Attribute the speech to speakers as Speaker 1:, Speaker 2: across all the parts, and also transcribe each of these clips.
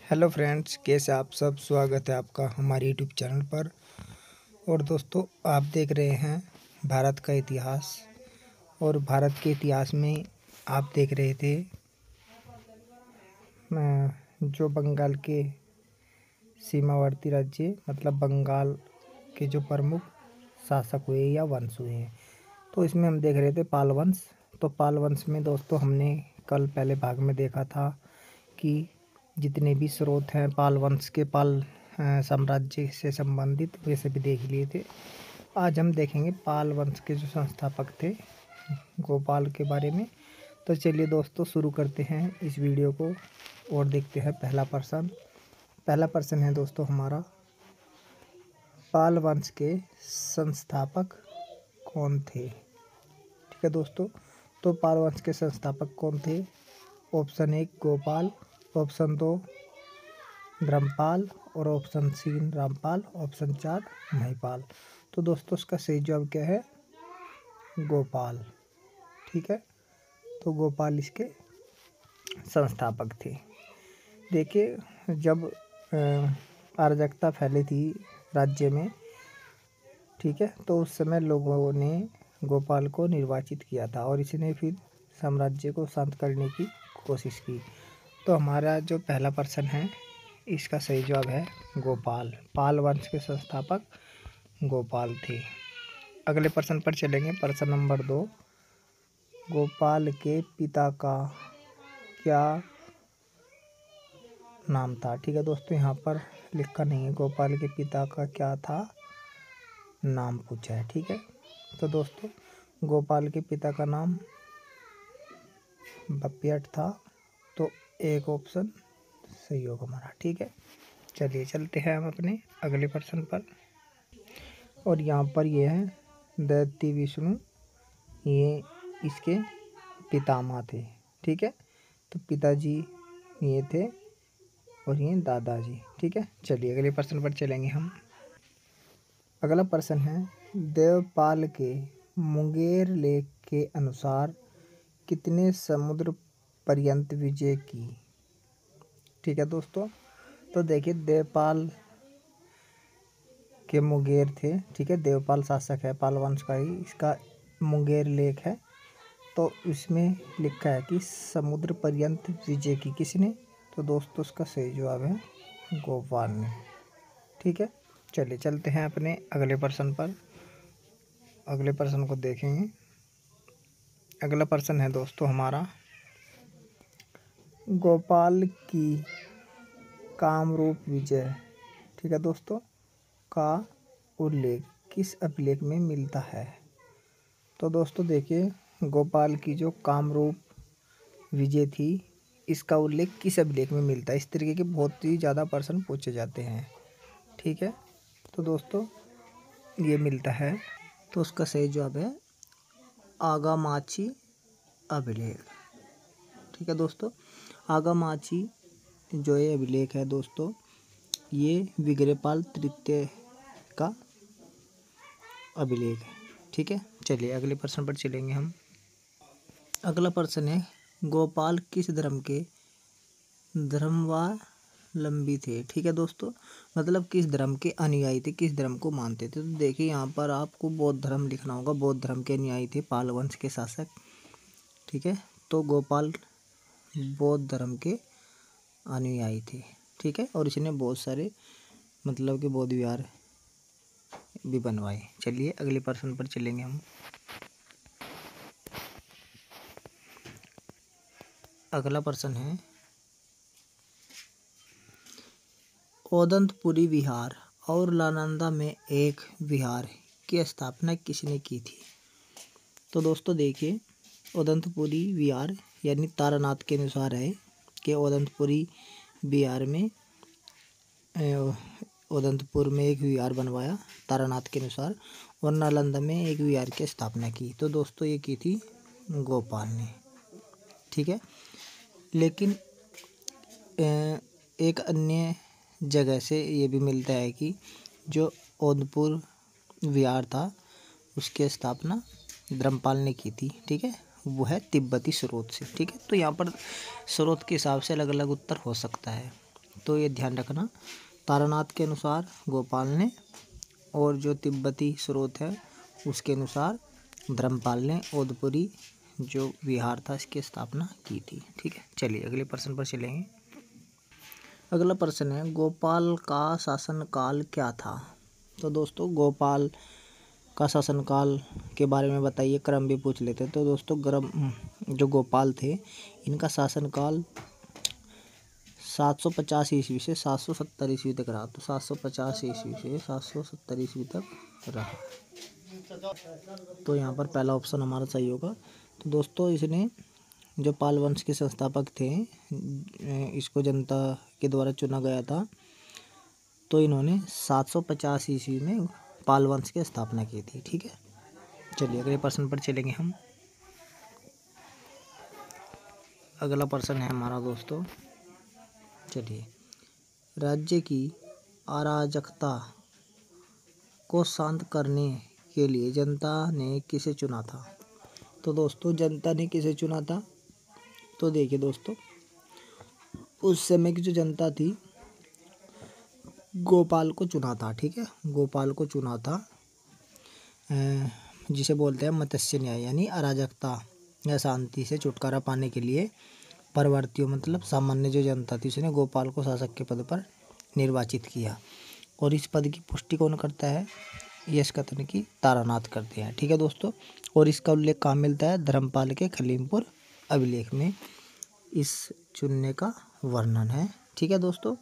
Speaker 1: Hello friends, कैसे आप सब। स्वागत है आपका हमारे यूट्यूब चैनल पर। और दोस्तों, आप देख रहे हैं भारत का इतिहास। और भारत के इतिहास में आप देख रहे थे जो बंगाल के सीमावर्ती राज्य मतलब बंगाल के जो प्रमुख शासक हुए या वंश हुए हैं, तो इसमें हम देख रहे थे पाल वंश। तो पाल वंश में दोस्तों हमने कल पहले भाग में देखा था कि जितने भी स्रोत हैं पाल वंश के, पाल साम्राज्य से संबंधित, वैसे भी देख लिए थे। आज हम देखेंगे पाल वंश के जो संस्थापक थे गोपाल के बारे में। तो चलिए दोस्तों, शुरू करते हैं इस वीडियो को और देखते हैं पहला प्रश्न है दोस्तों हमारा, पाल वंश के संस्थापक कौन थे। ठीक है दोस्तों, तो पाल वंश के संस्थापक कौन थे। ऑप्शन 1 गोपाल, ऑप्शन 2 धर्मपाल और ऑप्शन 3 रामपाल, ऑप्शन 4 महिपाल। तो दोस्तों इसका सही जवाब क्या है, गोपाल। ठीक है, तो गोपाल इसके संस्थापक थे। देखिए, जब अराजकता फैली थी राज्य में, ठीक है, तो उस समय लोगों ने गोपाल को निर्वाचित किया था और इसने फिर साम्राज्य को शांत करने की कोशिश की। तो हमारा जो पहला प्रश्न है इसका सही जवाब है गोपाल। पाल वंश के संस्थापक गोपाल थे। अगले प्रश्न पर चलेंगे, प्रश्न नंबर 2। गोपाल के पिता का क्या नाम था। ठीक है दोस्तों, यहाँ पर लिखा नहीं है गोपाल के पिता का क्या था नाम पूछा है। ठीक है, तो दोस्तों गोपाल के पिता का नाम बप्पियट था। तो एक ऑप्शन सही होगा हमारा। ठीक है, चलिए चलते हैं हम अपने अगले प्रश्न पर। और यहाँ पर ये है दैत्य विष्णु, ये इसके पितामह थे। ठीक है, तो पिताजी ये थे और ये दादाजी। ठीक है, चलिए अगले प्रश्न पर चलेंगे हम। अगला प्रश्न है, देवपाल के मुंगेर लेख के अनुसार कितने समुद्र पर्यंत विजय की। ठीक है दोस्तों, तो देखिए देवपाल के मुंगेर थे। ठीक है, देवपाल शासक है पाल वंश का ही, इसका मुंगेर लेख है। तो इसमें लिखा है कि समुद्र पर्यंत विजय की किसने। तो दोस्तों इसका सही जवाब है गोपाल ने। ठीक है, चलिए चलते हैं अपने अगले प्रश्न पर। अगले प्रश्न को देखेंगे। अगला प्रश्न है दोस्तों हमारा, गोपाल की कामरूप विजय, ठीक है दोस्तों, का उल्लेख किस अभिलेख में मिलता है। तो दोस्तों देखिए, गोपाल की जो कामरूप विजय थी इसका उल्लेख किस अभिलेख में मिलता है। इस तरीके के बहुत ही ज़्यादा प्रश्न पूछे जाते हैं। ठीक है, तो दोस्तों ये मिलता है, तो उसका सही जवाब है आगामाची अभिलेख। ठीक है दोस्तों, आगामाची जो ये अभिलेख है दोस्तों, ये विग्रहपाल तृतीय का अभिलेख है। ठीक है, चलिए अगले प्रश्न पर चलेंगे हम। अगला प्रश्न है, गोपाल किस धर्म के धर्मावलंबी थे। ठीक है दोस्तों, मतलब किस धर्म के अनुयायी थे, किस धर्म को मानते थे। तो देखिए यहाँ पर आपको बौद्ध धर्म लिखना होगा। बौद्ध धर्म के अनुयायी थे पाल वंश के शासक। ठीक है, तो गोपाल बौद्ध धर्म के अनुयायी थे। ठीक है, और इसने बहुत सारे मतलब कि बौद्ध विहार भी बनवाए। चलिए अगले प्रश्न पर चलेंगे हम। अगला प्रश्न है, ओदंतपुरी विहार और नालंदा में एक विहार की स्थापना किसने की थी। तो दोस्तों देखिए, ओदंतपुरी विहार यानी तारानाथ के अनुसार है कि ओदंतपुरी विहार में ओदंतपुर में एक विहार बनवाया तारानाथ के अनुसार, और नालंदा में एक विहार की स्थापना की। तो दोस्तों ये की थी गोपाल ने। ठीक है, लेकिन एक अन्य जगह से ये भी मिलता है कि जो ओदंतपुर विहार था उसकी स्थापना धर्मपाल ने की थी। ठीक है, वो है तिब्बती स्रोत से। ठीक है, तो यहाँ पर स्रोत के हिसाब से अलग अलग उत्तर हो सकता है। तो ये ध्यान रखना। तारानाथ के अनुसार गोपाल ने, और जो तिब्बती स्रोत है उसके अनुसार धर्मपाल ने ओदपुरी जो विहार था इसकी स्थापना की थी। ठीक है, चलिए अगले प्रश्न पर चलेंगे। अगला प्रश्न है, गोपाल का शासनकाल क्या था? तो दोस्तों गोपाल का शासनकाल के बारे में बताइए, क्रम भी पूछ लेते हैं। तो दोस्तों जो गोपाल थे इनका शासनकाल 750 ईस्वी से 770 ईस्वी तक रहा। तो 750 ईस्वी से 770 ईस्वी तक रहा। तो यहाँ पर पहला ऑप्शन हमारा सही होगा। तो दोस्तों इसने, जो पाल वंश के संस्थापक थे, इसको जनता के द्वारा चुना गया था। तो इन्होंने 750 ईस्वी में पाल वंश की स्थापना की थी। ठीक है, चलिए अगले प्रश्न पर चलेंगे हम। अगला प्रश्न है हमारा दोस्तों, चलिए, राज्य की अराजकता को शांत करने के लिए जनता ने किसे चुना था? तो दोस्तों जनता ने किसे चुना था? तो देखिए दोस्तों, उस समय की जो जनता थी गोपाल को चुना था। ठीक है, गोपाल को चुना था, जिसे बोलते हैं मत्स्य न्याय, यानी अराजकता या शांति से छुटकारा पाने के लिए परवर्तियों मतलब सामान्य जो जनता थी उसने गोपाल को शासक के पद पर निर्वाचित किया। और इस पद की पुष्टि कौन करता है? यश कथन की तारानाथ करते हैं। ठीक है दोस्तों, और इसका उल्लेख कहाँ मिलता है? धर्मपाल के खलीमपुर अभिलेख में इस चुनने का वर्णन है। ठीक है दोस्तों,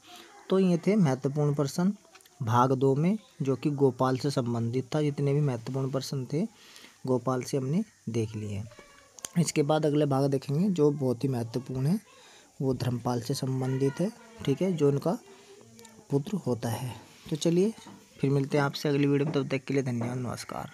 Speaker 1: तो ये थे महत्वपूर्ण प्रश्न भाग 2 में, जो कि गोपाल से संबंधित था। जितने भी महत्वपूर्ण प्रश्न थे गोपाल से हमने देख लिए। इसके बाद अगले भाग देखेंगे जो बहुत ही महत्वपूर्ण है, वो धर्मपाल से संबंधित है। ठीक है, जो उनका पुत्र होता है। तो चलिए फिर मिलते हैं आपसे अगली वीडियो में, तब तक के लिए धन्यवाद, नमस्कार।